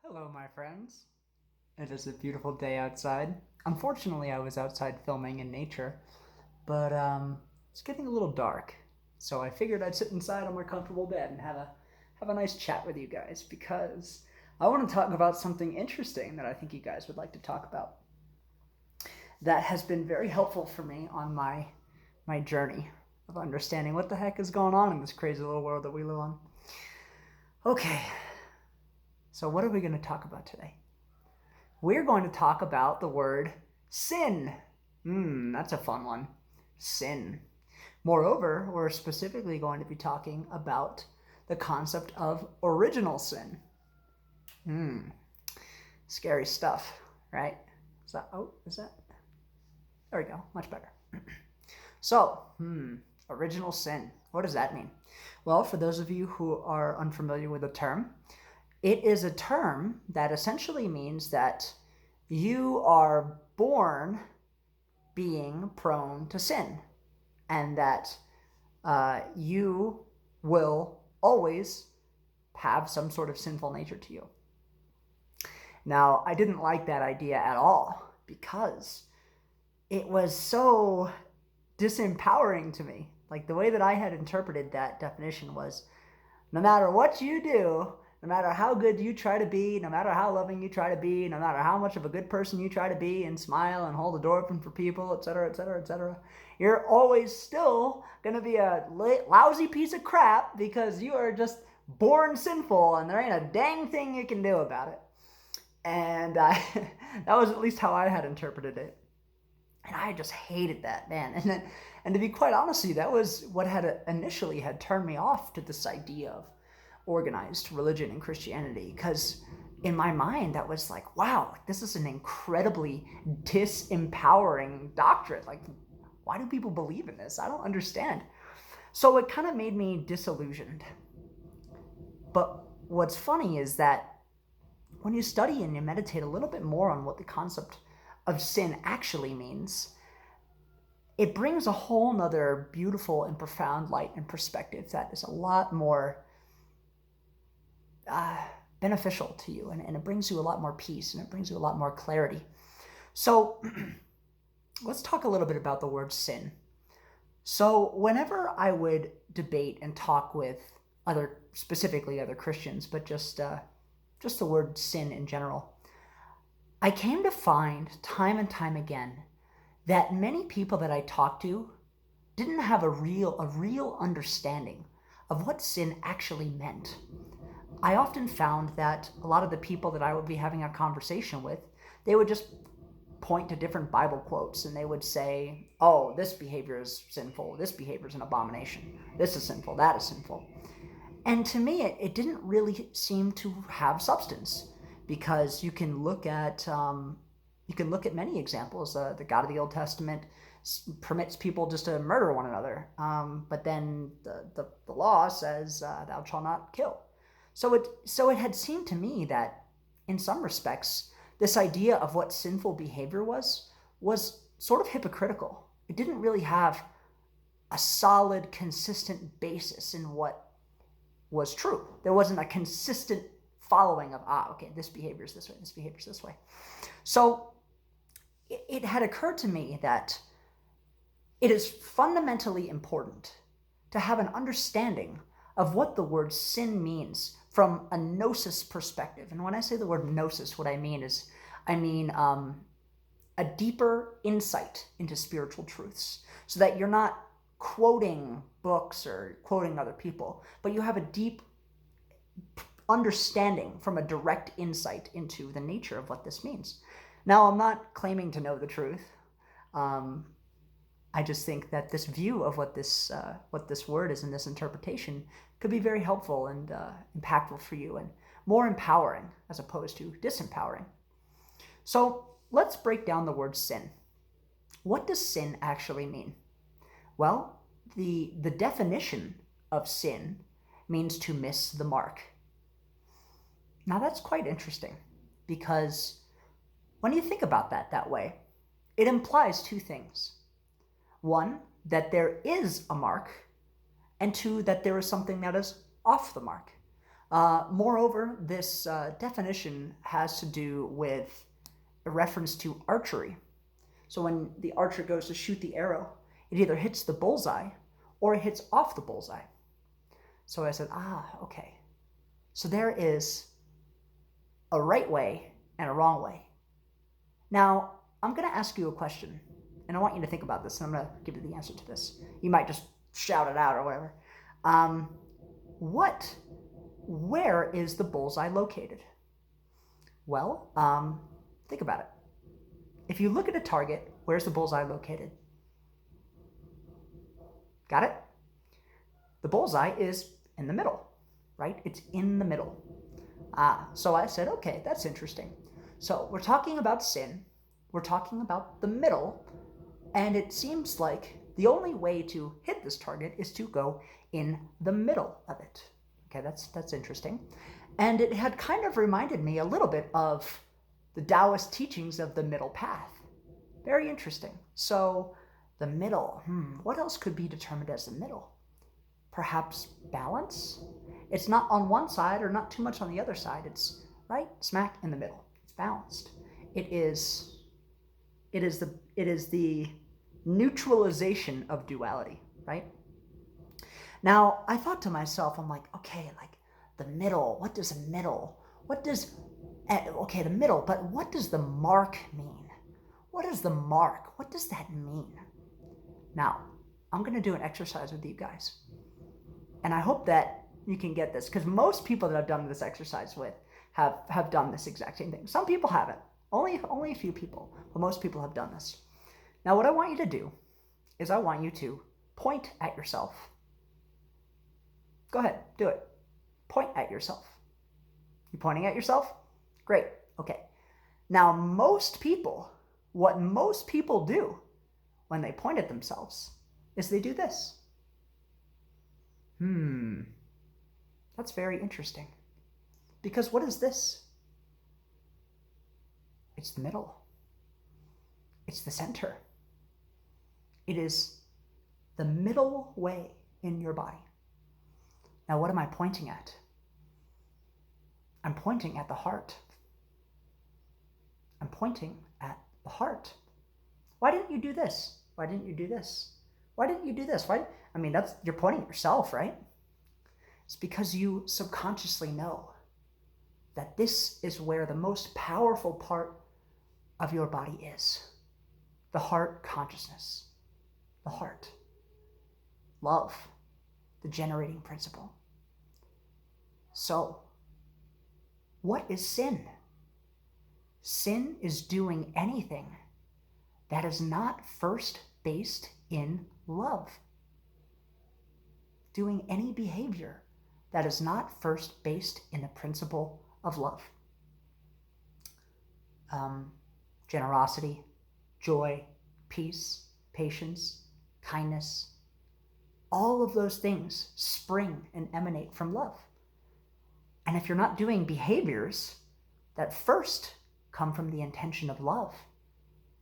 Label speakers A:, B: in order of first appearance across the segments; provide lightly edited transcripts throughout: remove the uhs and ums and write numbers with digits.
A: Hello, my friends. It is a beautiful day outside. Unfortunately, I was outside filming in nature, but it's getting a little dark. So I figured I'd sit inside on my comfortable bed and have a nice chat with you guys because I want to talk about something interesting that I think you guys would like to talk about. That has been very helpful for me on my journey of understanding what the heck is going on in this crazy little world that we live on. Okay, so what are we going to talk about today? We're going to talk about the word sin. That's a fun one. Sin. Moreover, we're specifically going to be talking about the concept of original sin. Scary stuff, right? Is that? There we go, much better. So, original sin. What does that mean? Well, for those of you who are unfamiliar with the term, it is a term that essentially means that you are born being prone to sin, and that you will always have some sort of sinful nature to you. Now, I didn't like that idea at all because it was so disempowering to me. Like, the way that I had interpreted that definition was, no matter what you do, no matter how good you try to be, no matter how loving you try to be, no matter how much of a good person you try to be and smile and hold the door open for people, etc., etc., etc., you're always still going to be a lousy piece of crap because you are just born sinful and there ain't a dang thing you can do about it. And that was at least how I had interpreted it. And I just hated that, man. And to be quite honest with you, that was what had initially had turned me off to this idea of organized religion and Christianity, because in my mind that was like, wow, this is an incredibly disempowering doctrine. Like, why do people believe in this? I don't understand. So it kind of made me disillusioned. But what's funny is that when you study and you meditate a little bit more on what the concept of sin actually means, it brings a whole nother beautiful and profound light and perspective that is a lot more beneficial to you, and it brings you a lot more peace, and it brings you a lot more clarity. So let's talk a little bit about the word sin. So whenever I would debate and talk with specifically other Christians, but just the word sin in general, I came to find time and time again that many people that I talked to didn't have a real understanding of what sin actually meant. I often found that a lot of the people that I would be having a conversation with, they would just point to different Bible quotes and they would say, oh, this behavior is sinful, this behavior is an abomination, this is sinful, that is sinful. And to me, it didn't really seem to have substance, because you can look at many examples. The God of the Old Testament permits people just to murder one another, but then the law says thou shalt not kill. So it had seemed to me that in some respects this idea of what sinful behavior was sort of hypocritical. It didn't really have a solid, consistent basis in what was true. There wasn't a consistent following of, okay, this behavior is this way, this behavior is this way. So it had occurred to me that it is fundamentally important to have an understanding of what the word sin means from a Gnosis perspective. And when I say the word Gnosis, what I mean is, a deeper insight into spiritual truths, so that you're not quoting books or quoting other people, but you have a deep understanding from a direct insight into the nature of what this means. Now, I'm not claiming to know the truth. I just think that this view of what this word is and this interpretation could be very helpful and impactful for you, and more empowering as opposed to disempowering. So let's break down the word sin. What does sin actually mean? Well, the definition of sin means to miss the mark. Now that's quite interesting, because when you think about that way, it implies two things. One, that there is a mark, and two, that there is something that is off the mark. Moreover, this definition has to do with a reference to archery. So when the archer goes to shoot the arrow, it either hits the bullseye or it hits off the bullseye. So I said, okay. So there is a right way and a wrong way. Now, I'm going to ask you a question, and I want you to think about this, and I'm going to give you the answer to this. You might just shout it out or whatever. Where is the bullseye located? Well, think about it. If you look at a target, where's the bullseye located? Got it? The bullseye is in the middle, right? It's in the middle. So I said, okay, that's interesting. So we're talking about sin. We're talking about the middle. And it seems like the only way to hit this target is to go in the middle of it. Okay, that's interesting. And it had kind of reminded me a little bit of the Taoist teachings of the middle path. Very interesting. So the middle, what else could be determined as the middle? Perhaps balance? It's not on one side or not too much on the other side. It's right smack in the middle. It's balanced. It is the neutralization of duality, right? Now, I thought to myself, I'm like, okay, like the middle, what does the middle? The middle, but what does the mark mean? What is the mark? What does that mean? Now, I'm going to do an exercise with you guys. And I hope that you can get this, because most people that I've done this exercise with have done this exact same thing. Some people haven't. Only a few people, but most people have done this. Now, what I want you to do is I want you to point at yourself. Go ahead, do it. Point at yourself. You pointing at yourself? Great. Okay. Now, what most people do when they point at themselves is they do this. That's very interesting. Because what is this? It's the middle. It's the center. It is the middle way in your body. Now, what am I pointing at? I'm pointing at the heart. I'm pointing at the heart. Why didn't you do this? Why didn't you do this? Why didn't you do this? You're pointing at yourself, right? It's because you subconsciously know that this is where the most powerful part of your body is. The heart consciousness. The heart. Love. The generating principle. So, what is sin? Sin is doing anything that is not first based in love. Doing any behavior that is not first based in the principle of love. Generosity, joy, peace, patience, kindness, all of those things spring and emanate from love. And if you're not doing behaviors that first come from the intention of love,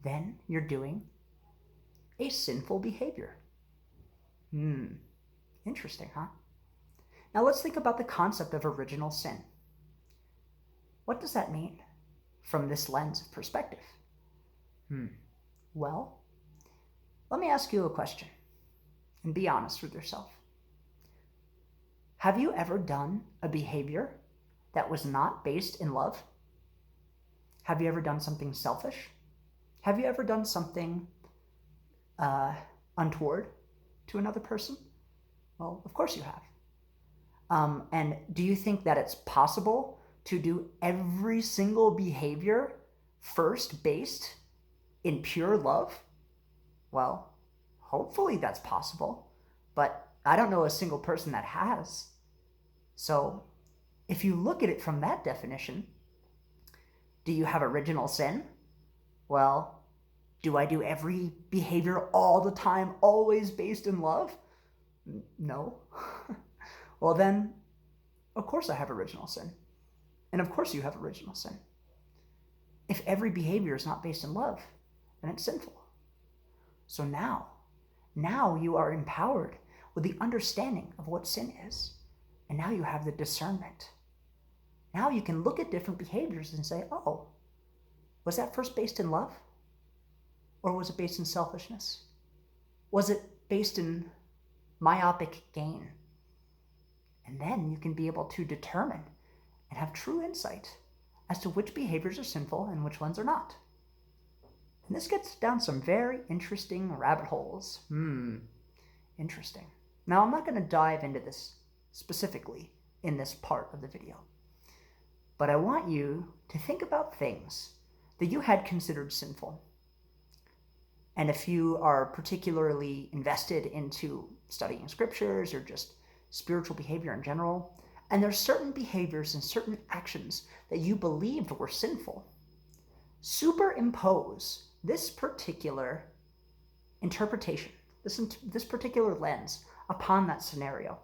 A: then you're doing a sinful behavior. Interesting, huh? Now let's think about the concept of original sin. What does that mean from this lens of perspective? Well, let me ask you a question and be honest with yourself. Have you ever done a behavior that was not based in love? Have you ever done something selfish? Have you ever done something untoward to another person? Well, of course you have. And do you think that it's possible to do every single behavior first based in pure love? Well, hopefully that's possible, but I don't know a single person that has. So if you look at it from that definition, do you have original sin? Well, do I do every behavior all the time, always based in love? No. Well then, of course I have original sin. And of course you have original sin. If every behavior is not based in love, then it's sinful. So now you are empowered with the understanding of what sin is. And now you have the discernment Now you can look at different behaviors and say, oh, was that first based in love? Or was it based in selfishness? Was it based in myopic gain? And then you can be able to determine and have true insight as to which behaviors are sinful and which ones are not. And this gets down some very interesting rabbit holes. Interesting. Now, I'm not going to dive into this specifically in this part of the video, but I want you to think about things that you had considered sinful. And if you are particularly invested into studying scriptures or just spiritual behavior in general, and there's certain behaviors and certain actions that you believed were sinful, superimpose this particular interpretation, this particular lens upon that scenario,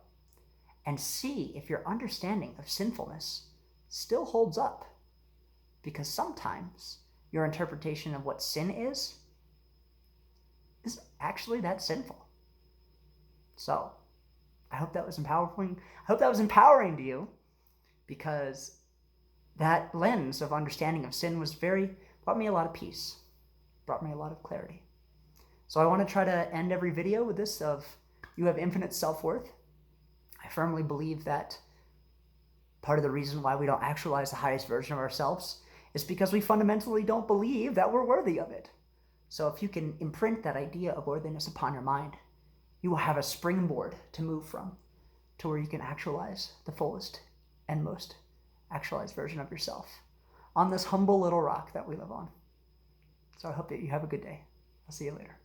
A: and see if your understanding of sinfulness still holds up. Because sometimes your interpretation of what sin is isn't actually that sinful. So, I hope that was empowering. I hope that was empowering to you, because that lens of understanding of sin brought me a lot of peace, brought me a lot of clarity. So I want to try to end every video with this of, you have infinite self-worth. I firmly believe that part of the reason why we don't actualize the highest version of ourselves is because we fundamentally don't believe that we're worthy of it. So if you can imprint that idea of worthiness upon your mind, you will have a springboard to move from, to where you can actualize the fullest and most actualized version of yourself on this humble little rock that we live on. So I hope that you have a good day. I'll see you later.